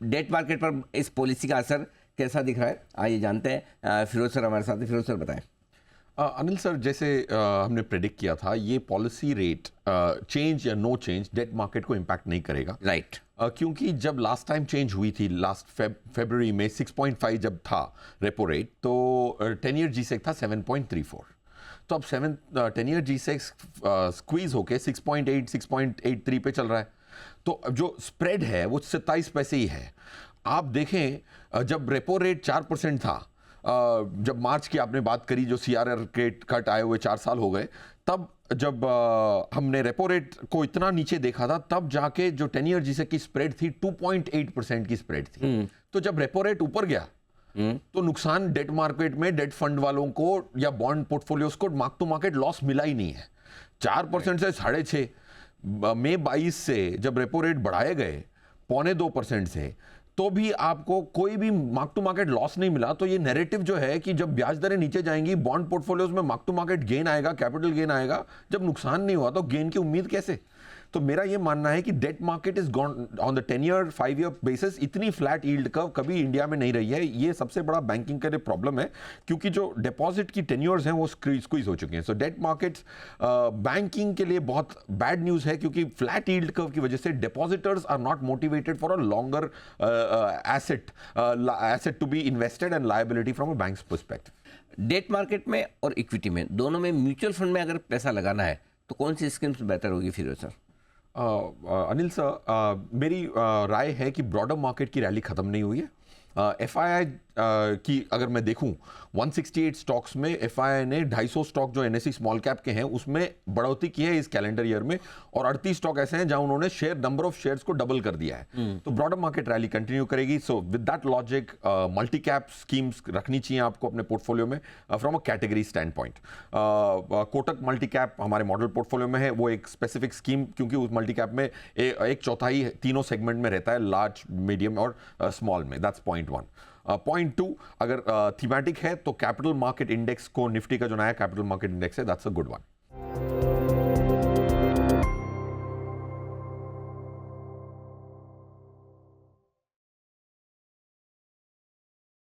Debt market पर इस policy का असर कैसा दिख रहा है, आइए जानते हैं। फिरोज सर हमारे साथ हैं। फिरोज सर बताएं। अनिल सर, जैसे हमने प्रेडिक्ट किया था, ये पॉलिसी रेट चेंज या नो चेंज डेट मार्केट को इम्पैक्ट नहीं करेगा। राइट। क्योंकि जब लास्ट टाइम चेंज हुई थी, लास्ट फरवरी में 6.5 जब था रेपो रेट, तो 10 ईयर जी-सेक था 7.34। तो अब 10 ईयर जी-सेक स्क्वीज होके 6.8 6.83 पे चल रहा है। तो अब जो स्प्रेड है वो 27 पैसे ही है। आप देखें, जब रेपो रेट 4% था, जब मार्च की आपने बात करी, जो CRR के कट आए हुए 4 साल हो गए, तब जब हमने रेपो रेट को इतना नीचे देखा था, तब जाके जो 10 ईयर जी-सेक की स्प्रेड थी 2.8% की स्प्रेड थी। तो जब रेपो रेट ऊपर गया तो नुकसान डेट मार्केट में डेट फंड वालों को या बॉन्ड पोर्टफोलियोज को मार्क टू मार्केट लॉस मिला ही नहीं है। 4% से 6.5, मई 22 से जब रेपो रेट बढ़ाए गए 0.25% से, तो भी आपको कोई भी मार्क टू मार्केट लॉस नहीं मिला। तो ये नैरेटिव जो है कि जब ब्याज दरें नीचे जाएंगी, बॉन्ड पोर्टफोलियोज में मार्क टू मार्केट गेन आएगा, कैपिटल गेन आएगा, जब नुकसान नहीं हुआ तो गेन की उम्मीद कैसे? तो मेरा ये मानना है कि debt market is gone on the 10 year 5 year basis, इतनी फ्लैट यील्ड कर्व कभी इंडिया में नहीं रही है। ये सबसे बड़ा बैंकिंग का प्रॉब्लम है, क्योंकि जो डिपॉजिट की टेन्योर्स हैं वो स्क्वीज हो चुके हैं। सो डेट मार्केट्स बैंकिंग के लिए बहुत बैड न्यूज़ है, क्योंकि फ्लैट यील्ड कर्व की वजह से depositors are not motivated for a longer asset to be invested and liability from a bank's perspective. Debt market में और इक्विटी में, दोनों में म्यूचुअल फंड में अगर पैसा लगाना है तो कौन सी स्कीम्स बेहतर होगी फिरोज सर? अनिल सर, मेरी राय है कि ब्रॉडर मार्केट की रैली ख़त्म नहीं हुई है। FII की अगर मैं देखूं, 168 स्टॉक्स में FII ने 250 स्टॉक जो NSE स्मॉल कैप के हैं उसमें बढ़ोतरी की है इस कैलेंडर ईयर में, और 38 स्टॉक ऐसे हैं जहां उन्होंने नंबर ऑफ शेयर्स को डबल कर दिया है। तो ब्रॉडर मार्केट रैली कंटिन्यू करेगी। So with that logic, multi cap schemes रखनी चाहिए आपको अपने पोर्टफोलियो में from a category stand point. Kotak multi cap हमारे मॉडल पोर्टफोलियो में है, वो एक स्पेसिफिक स्कीम, क्योंकि उस मल्टी कैप में एक चौथाई तीनों सेगमेंट में रहता है, लार्ज, मीडियम और स्मॉल में। That's point 1। पॉइंट 2, अगर थीमेटिक है तो कैपिटल मार्केट इंडेक्स को, निफ्टी का जो नया कैपिटल मार्केट इंडेक्स है, दैट्स अ गुड वन।